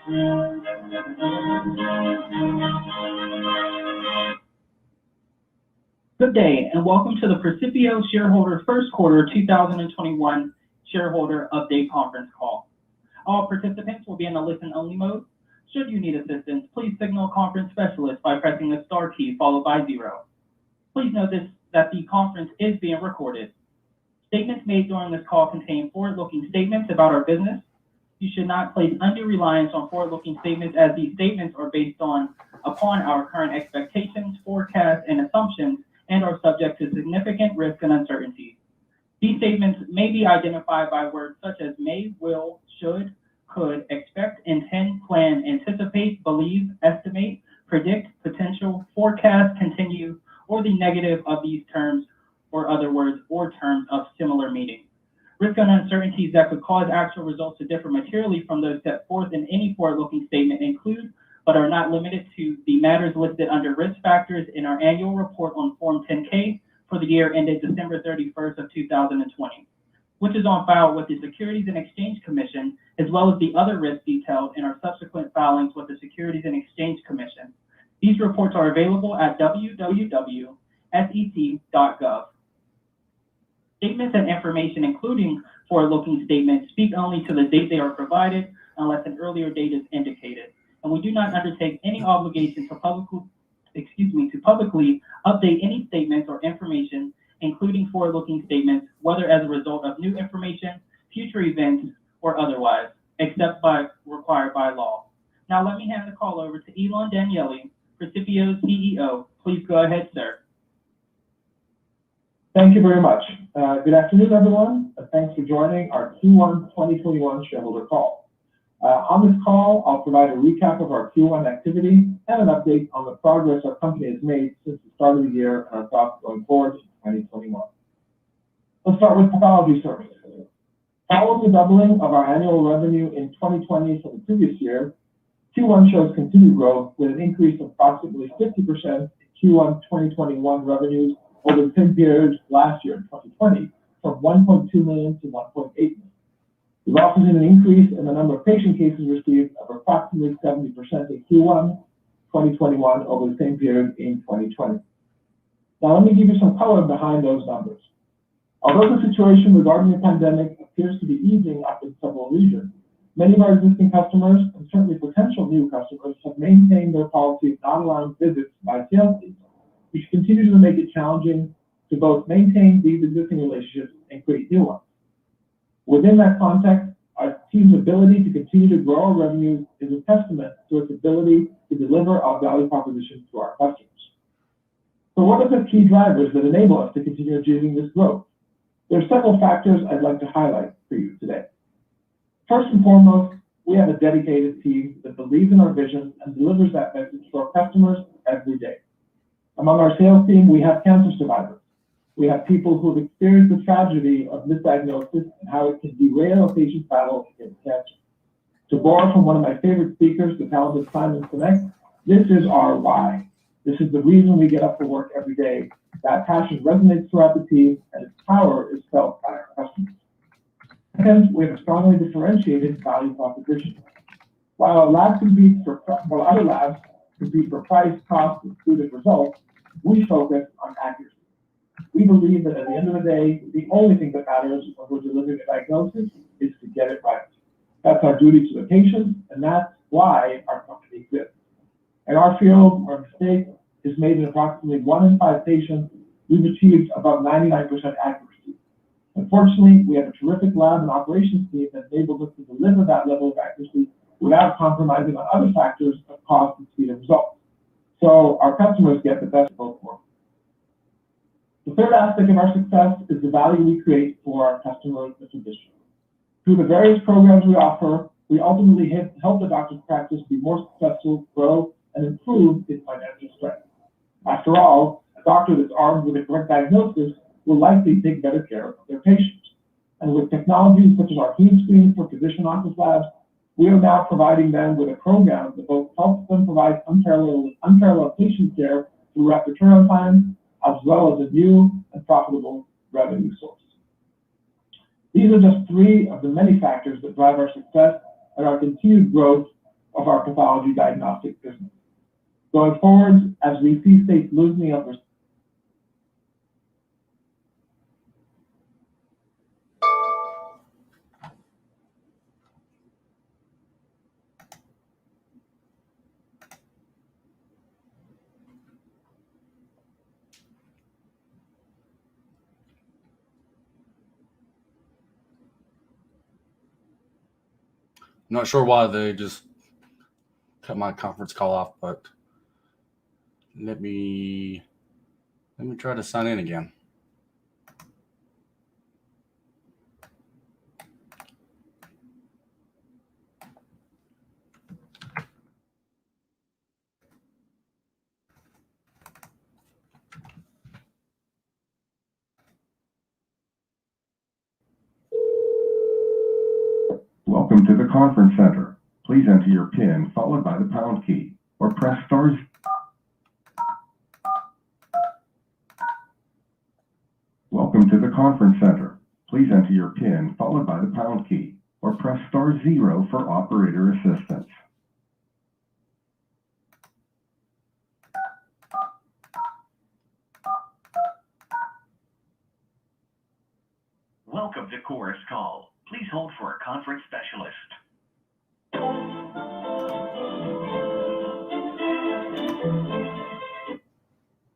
Good day, and welcome to the Precipio Shareholder First Quarter 2021 Shareholder Update Conference Call. All participants will be in a listen-only mode. Should you need assistance, please signal a conference specialist by pressing the star key followed by 0. Please note that the conference is being recorded. Statements made during this call contain forward-looking statements about our business. You should not place undue reliance on forward-looking statements, as these statements are based upon our current expectations, forecasts, and assumptions, and are subject to significant risk and uncertainty. These statements may be identified by words such as may, will, should, could, expect, intend, plan, anticipate, believe, estimate, predict, potential, forecast, continue, or the negative of these terms, or other words or terms of similar meaning. Risk and uncertainties that could cause actual results to differ materially from those set forth in any forward-looking statement include, but are not limited to, the matters listed under risk factors in our annual report on Form 10-K for the year ended December 31st of 2020, which is on file with the Securities and Exchange Commission, as well as the other risks detailed in our subsequent filings with the Securities and Exchange Commission. These reports are available at www.sec.gov. Statements and information, including forward-looking statements, speak only to the date they are provided, unless an earlier date is indicated. And we do not undertake any obligation to publicly update any statements or information, including forward-looking statements, whether as a result of new information, future events, or otherwise, except by required by law. Now let me hand the call over to Ilan Danieli, Precipio's CEO. Please go ahead, sir. Thank you very much. Good afternoon, everyone. Thanks for joining our Q1 2021 shareholder call. On this call, I'll provide a recap of our Q1 activity and an update on the progress our company has made since the start of the year and our thoughts going forward to 2021. Let's start with pathology services. Following the doubling of our annual revenue in 2020 from the previous year, Q1 shows continued growth with an increase of approximately 50% in Q1 2021 revenues over the same period last year in 2020, from 1.2 million to 1.8 million. We've also seen an increase in the number of patient cases received of approximately 70% in Q1 2021 over the same period in 2020. Now let me give you some color behind those numbers. Although the situation regarding the pandemic appears to be easing up in several regions, many of our existing customers, and certainly potential new customers, have maintained their policy of not allowing visits by sales teams, which continues to make it challenging to both maintain these existing relationships and create new ones. Within that context, our team's ability to continue to grow our revenues is a testament to its ability to deliver our value proposition to our customers. So what are the key drivers that enable us to continue achieving this growth? There are several factors I'd like to highlight for you today. First and foremost, we have a dedicated team that believes in our vision and delivers that message to our customers every day. Among our sales team, we have cancer survivors. We have people who have experienced the tragedy of misdiagnosis and how it can derail a patient's battle against cancer. To borrow from one of my favorite speakers, the talented Simon Sinek, this is our why. This is the reason we get up to work every day. That passion resonates throughout the team, and its power is felt by our customers. Hence, we have a strongly differentiated value proposition. While other labs compete for price, cost, and speed of results, we focus on accuracy. We believe that at the end of the day, the only thing that matters when we're delivering a diagnosis is to get it right. That's our duty to the patient, and that's why our company exists. In our field, our mistake is made in approximately 1 in 5 patients. We've achieved about 99% accuracy. Unfortunately, we have a terrific lab and operations team that enables us to deliver that level of accuracy without compromising on other factors of cost and speed of results. So our customers get the best of both worlds. The third aspect of our success is the value we create for our customers and physicians. Through the various programs we offer, we ultimately help the doctor's practice be more successful, grow, and improve its financial strength. After all, a doctor that's armed with a correct diagnosis will likely take better care of their patients. And with technologies such as our HemeScreen for physician office labs, we are now providing them with a program that both helps them provide unparalleled patient care through rapid turnaround time, as well as a new and profitable revenue source. These are just 3 of the many factors that drive our success and our continued growth of our pathology diagnostic business. Going forward, as we see states loosening up their Not sure why they just cut my conference call off, but let me try to sign in again. Welcome to the conference center. Please enter your PIN followed by the pound key or press star. Welcome to the conference center. Please enter your PIN followed by the pound key or press *0 for operator assistance. Welcome to Chorus Call. Please hold for a conference specialist.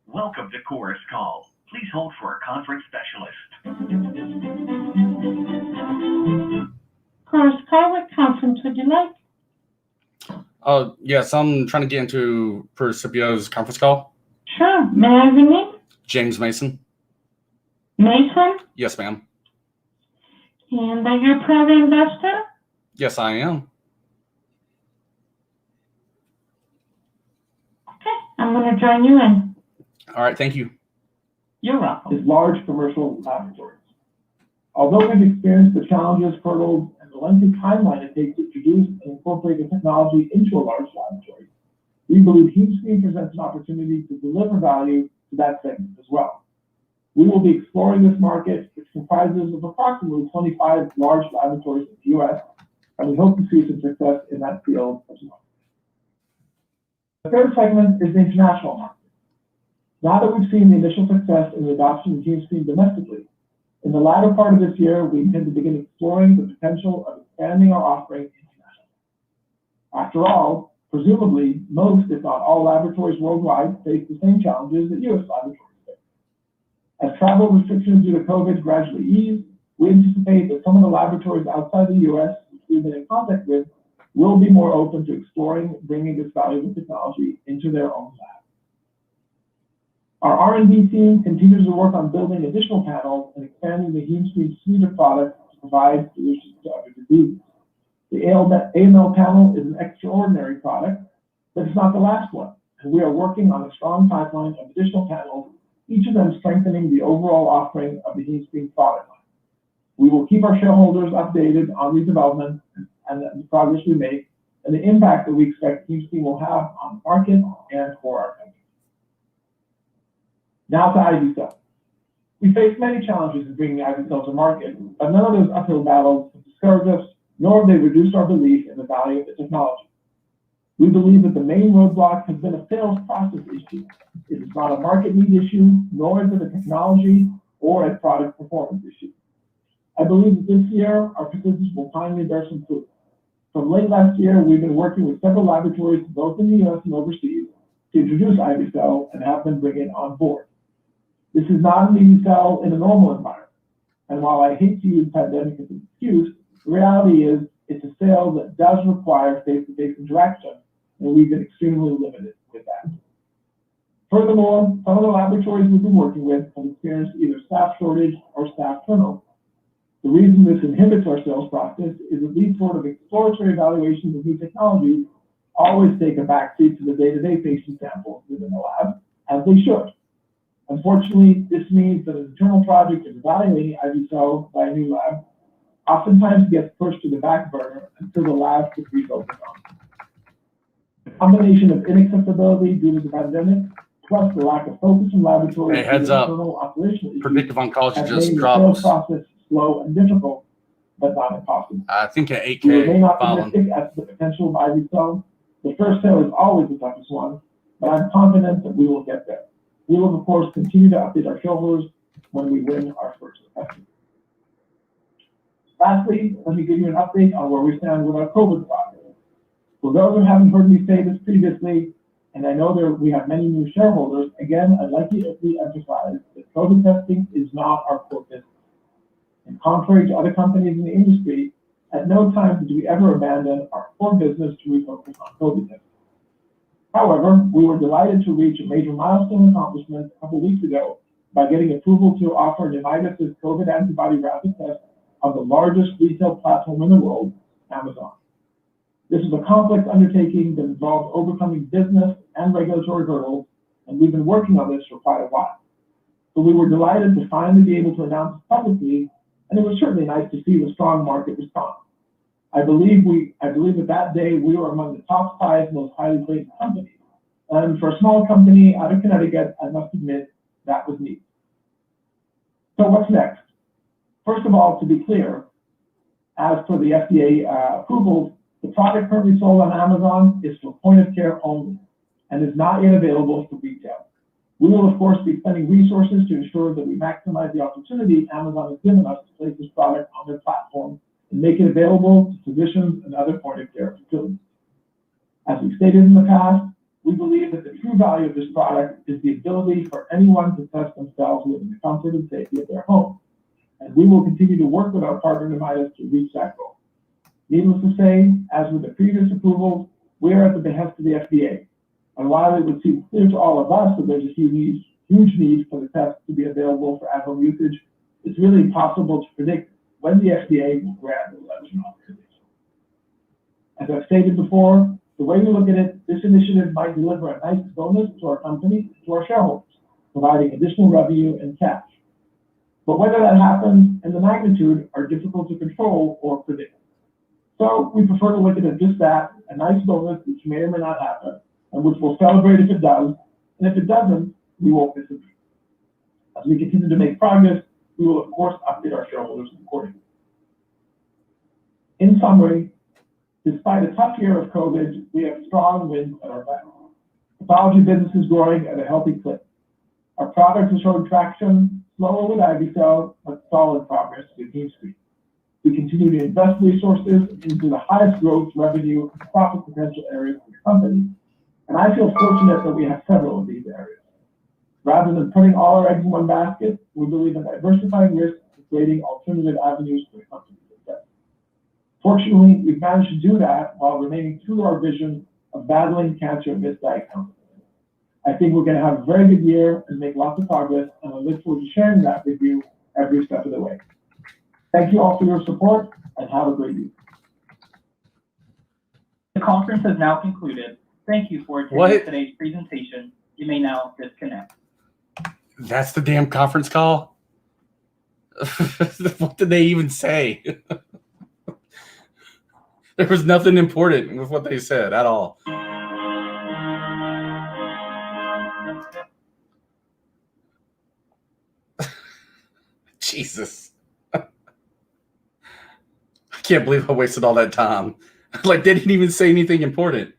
Welcome to Chorus Call. Please hold for a conference specialist. Chorus Call, what conference would you like? Yes, I'm trying to get into Precipio's conference call. Sure. May I have your name? James Mason. Mason? Yes, ma'am. And are you a private investor? Yes, I am. Okay, I'm going to join you in. All right, thank you. You're welcome. is large commercial laboratories. Although we've experienced the challenges, hurdles, and the lengthy timeline it takes to introduce and incorporate the technology into a large laboratory, we believe HemeScreen presents an opportunity to deliver value to that segment as well. We will be exploring this market, which comprises of approximately 25 large laboratories in the U.S., and we hope to see some success in that field as well. The third segment is the international market. Now that we've seen the initial success in the adoption of HemeScreen domestically, in the latter part of this year, we intend to begin exploring the potential of expanding our offering internationally. After all, presumably, most, if not all, laboratories worldwide face the same challenges that U.S. laboratories face. As travel restrictions due to COVID gradually ease, we anticipate that some of the laboratories outside the U.S., which we've been in contact with, will be more open to exploring bringing this valuable technology into their own lab. Our R&D team continues to work on building additional panels and expanding the HemeScreen suite of products to provide solutions to other diseases. The AML panel is an extraordinary product, but it's not the last one, and we are working on a strong pipeline of additional panels, each of them strengthening the overall offering of the HemeScreen product line. We will keep our shareholders updated on these developments and the progress we make and the impact that we expect HemeScreen will have on the market and for our country. Now to IV-Cell. We face many challenges in bringing IV-Cell to market, but none of those uphill battles have discouraged us, nor have they reduced our belief in the value of the technology. We believe that the main roadblock has been a sales process issue. It is not a market need issue, nor is it a technology or a product performance issue. I believe that this year, our persistence will finally bear some fruit. From late last year, we've been working with several laboratories, both in the U.S. and overseas, to introduce IV-Cell and have them bring it on board. This is not an easy sell in a normal environment. And while I hate to use pandemic as an excuse, the reality is it's a sale that does require face-to-face interaction, and we've been extremely limited with that. Furthermore, some of the laboratories we've been working with have experienced either staff shortage or staff turnover. The reason this inhibits our sales process is that these sort of exploratory evaluations of new technologies always take a backseat to the day-to-day patient samples within the lab, as they should. Unfortunately, this means that an internal project of evaluating IV-Cell by a new lab oftentimes gets pushed to the back burner until the lab can refocus on. The combination of inaccessibility due to the pandemic, plus the lack of focus in laboratories, Hey, heads up. internal operational issues, Predictive oncology has just made the dropped. sales process slow and difficult, but not impossible. I think an We remain 8K filing. optimistic as to the potential of IV-Cell The first sale is always the toughest one, but I'm confident that we will get there. We will, of course, continue to update our shareholders when we win our first customer. Lastly, let me give you an update on where we stand with our COVID project. For those who haven't heard me say this previously, and I know we have many new shareholders, again, I'd like to emphasize that COVID testing is not our core business. And contrary to other companies in the industry, at no time did we ever abandon our core business to refocus on COVID testing. However, we were delighted to reach a major milestone accomplishment a couple weeks ago by getting approval to offer Unitas' COVID antibody rapid test of the largest retail platform in the world, Amazon. This is a complex undertaking that involves overcoming business and regulatory hurdles, and we've been working on this for quite a while. So we were delighted to finally be able to announce it publicly, and it was certainly nice to see the strong market response. I believe that day we were among the top 5 most highly rated companies. And for a small company out of Connecticut, I must admit that was neat. So what's next? First of all, to be clear, as for the FDA approvals, the product currently sold on Amazon is for point of care only and is not yet available for retail. We will, of course, be spending resources to ensure that we maximize the opportunity Amazon has given us to place this product on their platform and make it available to physicians and other point of care facilities. As we've stated in the past, we believe that the true value of this product is the ability for anyone to test themselves within the comfort and safety of their home. And we will continue to work with our partner Unitas to reach that goal. Needless to say, as with the previous approvals, we are at the behest of the FDA. And while it would seem clear to all of us that there's a huge need for the test to be available for at-home usage, it's really impossible to predict when the FDA will grant the election authorization. As I've stated before, the way we look at it, this initiative might deliver a nice bonus to our company, to our shareholders, providing additional revenue and cash. But whether that happens and the magnitude are difficult to control or predict. So we prefer to look at it just that, a nice bonus which may or may not happen, and which we'll celebrate if it does, and if it doesn't, we won't miss a beat. As we continue to make progress, we will of course update our shareholders accordingly. In summary, despite a tough year of COVID, we have strong winds at our back. Pathology business is growing at a healthy clip. Our products are showing traction, slower with IBCell, but solid progress with HemeScreen. We continue to invest resources into the highest growth, revenue, and profit potential areas of the company, and I feel fortunate that we have several of these areas. Rather than putting all our eggs in one basket, we believe in diversifying risk and creating alternative avenues for the company's success. Fortunately, we've managed to do that while remaining true to our vision of battling cancer and misdiagnosis. I think we're going to have a very good year and make lots of progress, and I look forward to sharing that with you every step of the way. Thank you all for your support, and have a great week. The conference has now concluded. Thank you for attending today's presentation. You may now disconnect. That's the damn conference call? What did they even say? There was nothing important with what they said at all. Jesus. I can't believe I wasted all that time. Like, they didn't even say anything important.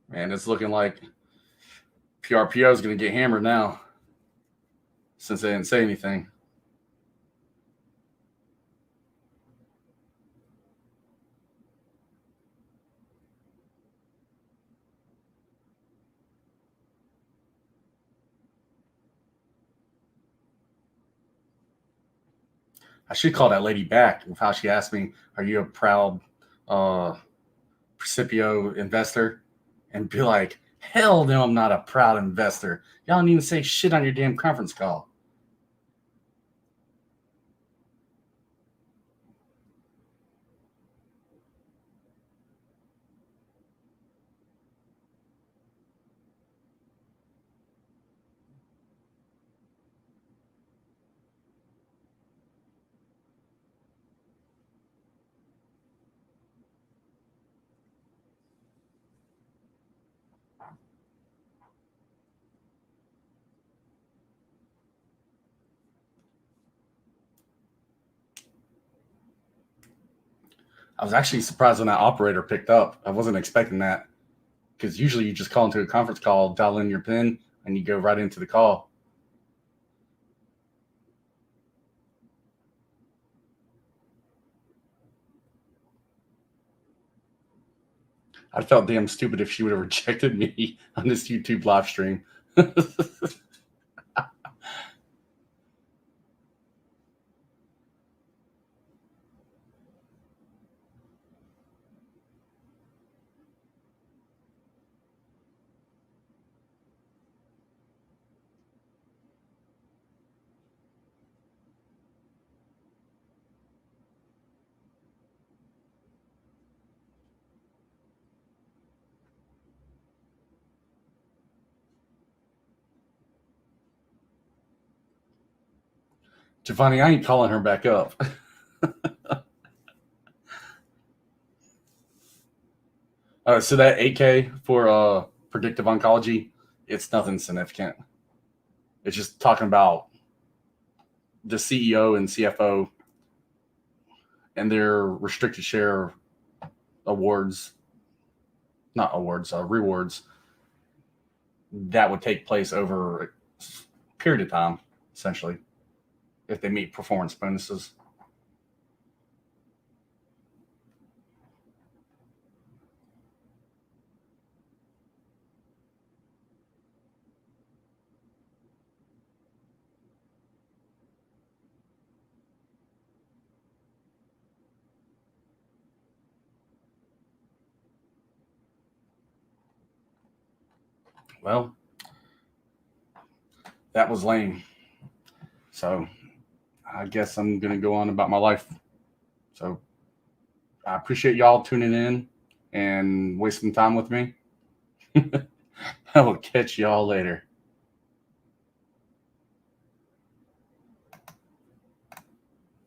Man, it's looking like PRPO is going to get hammered now, since they didn't say anything. I should call that lady back with how she asked me, "Are you a proud Precipio investor?" And be like, "Hell no, I'm not a proud investor. Y'all don't even say shit on your damn conference call." I was actually surprised when that operator picked up. I wasn't expecting that, because usually you just call into a conference call, dial in your PIN, and you go right into the call. I felt damn stupid if she would have rejected me on this YouTube live stream. Giovanni, I ain't calling her back up. So that 8K for predictive oncology, it's nothing significant. It's just talking about the CEO and CFO and their restricted share rewards that would take place over a period of time, essentially, if they meet performance bonuses. Well, that was lame. So I guess I'm going to go on about my life. So I appreciate y'all tuning in and wasting time with me. I will catch y'all later.